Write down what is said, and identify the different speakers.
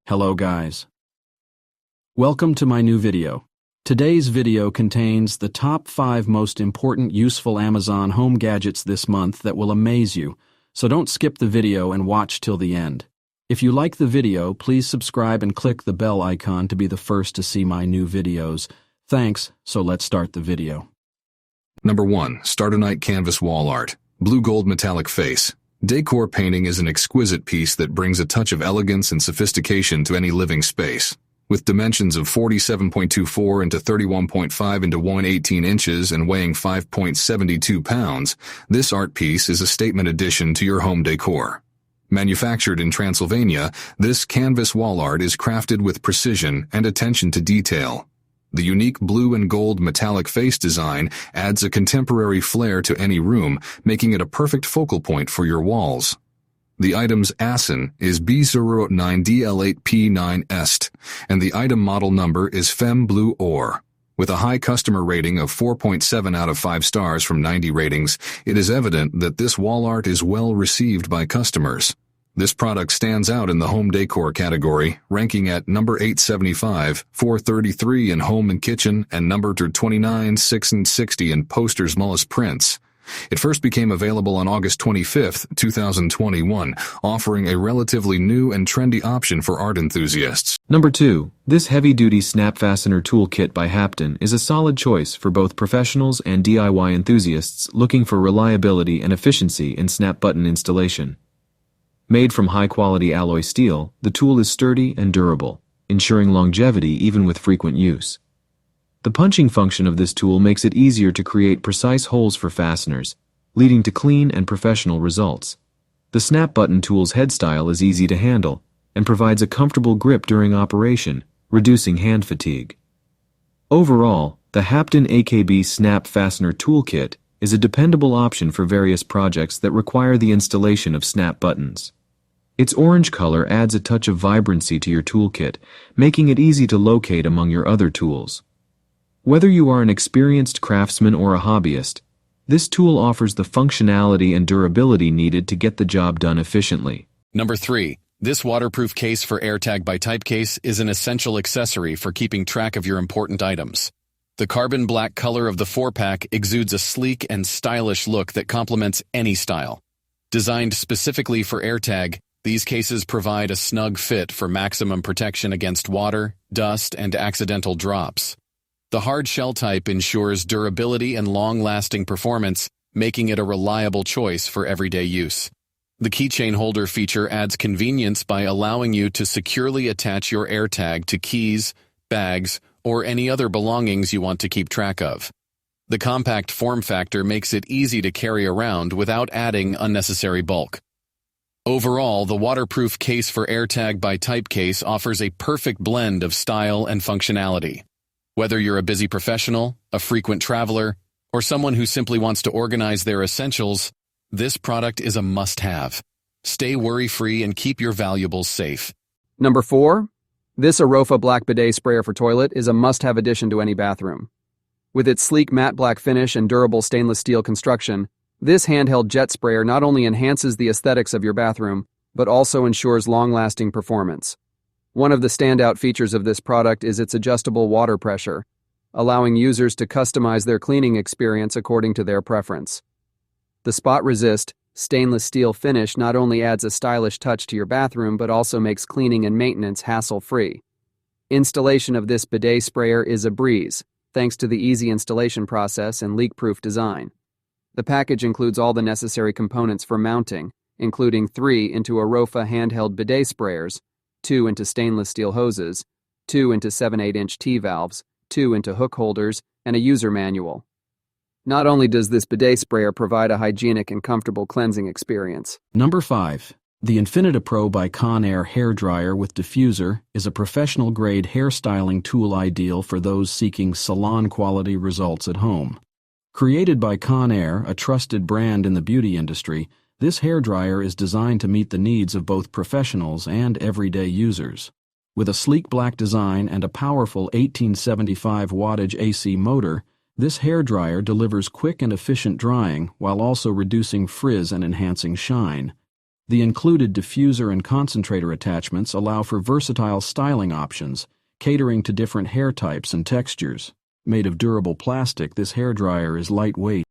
Speaker 1: Hello guys. Welcome to my new video. Today's video contains the top 5 most important useful Amazon home gadgets this month that will amaze you, so don't skip the video and watch till the end. If you like the video, please subscribe and click the bell icon to be the first to see my new videos. Thanks, so let's start the video.
Speaker 2: Number 1. Startonite Canvas Wall Art. Blue Gold Metallic Face. Decor painting is an exquisite piece that brings a touch of elegance and sophistication to any living space. With dimensions of 47.24 into 31.5 into 118 inches and weighing 5.72 pounds, this art piece is a statement addition to your home decor. Manufactured in Transylvania, this canvas wall art is crafted with precision and attention to detail. The unique blue and gold metallic face design adds a contemporary flair to any room, making it a perfect focal point for your walls. The item's ASIN is B009DL8P9Est, and the item model number is Femme Blue Or. With a high customer rating of 4.7 out of 5 stars from 90 ratings, it is evident that this wall art is well received by customers. This product stands out in the home decor category, ranking at number 875, 433 in home and kitchen, and number 29, 6 and 60 in posters Mullis prints. It first became available on August 25, 2021, offering a relatively new and trendy option for art enthusiasts.
Speaker 3: Number 2. This heavy-duty snap fastener toolkit by Hapton is a solid choice for both professionals and DIY enthusiasts looking for reliability and efficiency in snap button installation. Made from high-quality alloy steel, the tool is sturdy and durable, ensuring longevity even with frequent use. The punching function of this tool makes it easier to create precise holes for fasteners, leading to clean and professional results. The snap button tool's head style is easy to handle and provides a comfortable grip during operation, reducing hand fatigue. Overall, the Hapton AKB Snap Fastener Toolkit is a dependable option for various projects that require the installation of snap buttons. Its orange color adds a touch of vibrancy to your toolkit, making it easy to locate among your other tools. Whether you are an experienced craftsman or a hobbyist, this tool offers the functionality and durability needed to get the job done efficiently.
Speaker 4: Number 3. This waterproof case for AirTag by Typecase is an essential accessory for keeping track of your important items. The carbon black color of the 4-pack exudes a sleek and stylish look that complements any style. Designed specifically for AirTag, these cases provide a snug fit for maximum protection against water, dust, and accidental drops. The hard shell type ensures durability and long-lasting performance, making it a reliable choice for everyday use. The keychain holder feature adds convenience by allowing you to securely attach your AirTag to keys, bags, or any other belongings you want to keep track of. The compact form factor makes it easy to carry around without adding unnecessary bulk. Overall, the waterproof case for AirTag by Typecase offers a perfect blend of style and functionality. Whether you're a busy professional, a frequent traveler, or someone who simply wants to organize their essentials, this product is a must-have. Stay worry-free and keep your valuables safe.
Speaker 5: Number 4. This Arofa Black Bidet Sprayer for Toilet is a must-have addition to any bathroom. With its sleek matte black finish and durable stainless steel construction, this handheld jet sprayer not only enhances the aesthetics of your bathroom, but also ensures long-lasting performance. One of the standout features of this product is its adjustable water pressure, allowing users to customize their cleaning experience according to their preference. The spot-resist, stainless steel finish not only adds a stylish touch to your bathroom, but also makes cleaning and maintenance hassle-free. Installation of this bidet sprayer is a breeze, thanks to the easy installation process and leak-proof design. The package includes all the necessary components for mounting, including 3 into Arofa handheld bidet sprayers, 2 into stainless steel hoses, 2 into 7/8-inch T-valves, 2 into hook holders, and a user manual. Not only does this bidet sprayer provide a hygienic and comfortable cleansing experience.
Speaker 1: Number 5. The Infinita Pro by Conair Hair Dryer with Diffuser is a professional-grade hairstyling tool ideal for those seeking salon-quality results at home. Created by Conair, a trusted brand in the beauty industry, this hairdryer is designed to meet the needs of both professionals and everyday users. With a sleek black design and a powerful 1875 wattage AC motor, this hairdryer delivers quick and efficient drying while also reducing frizz and enhancing shine. The included diffuser and concentrator attachments allow for versatile styling options, catering to different hair types and textures. Made of durable plastic, this hairdryer is lightweight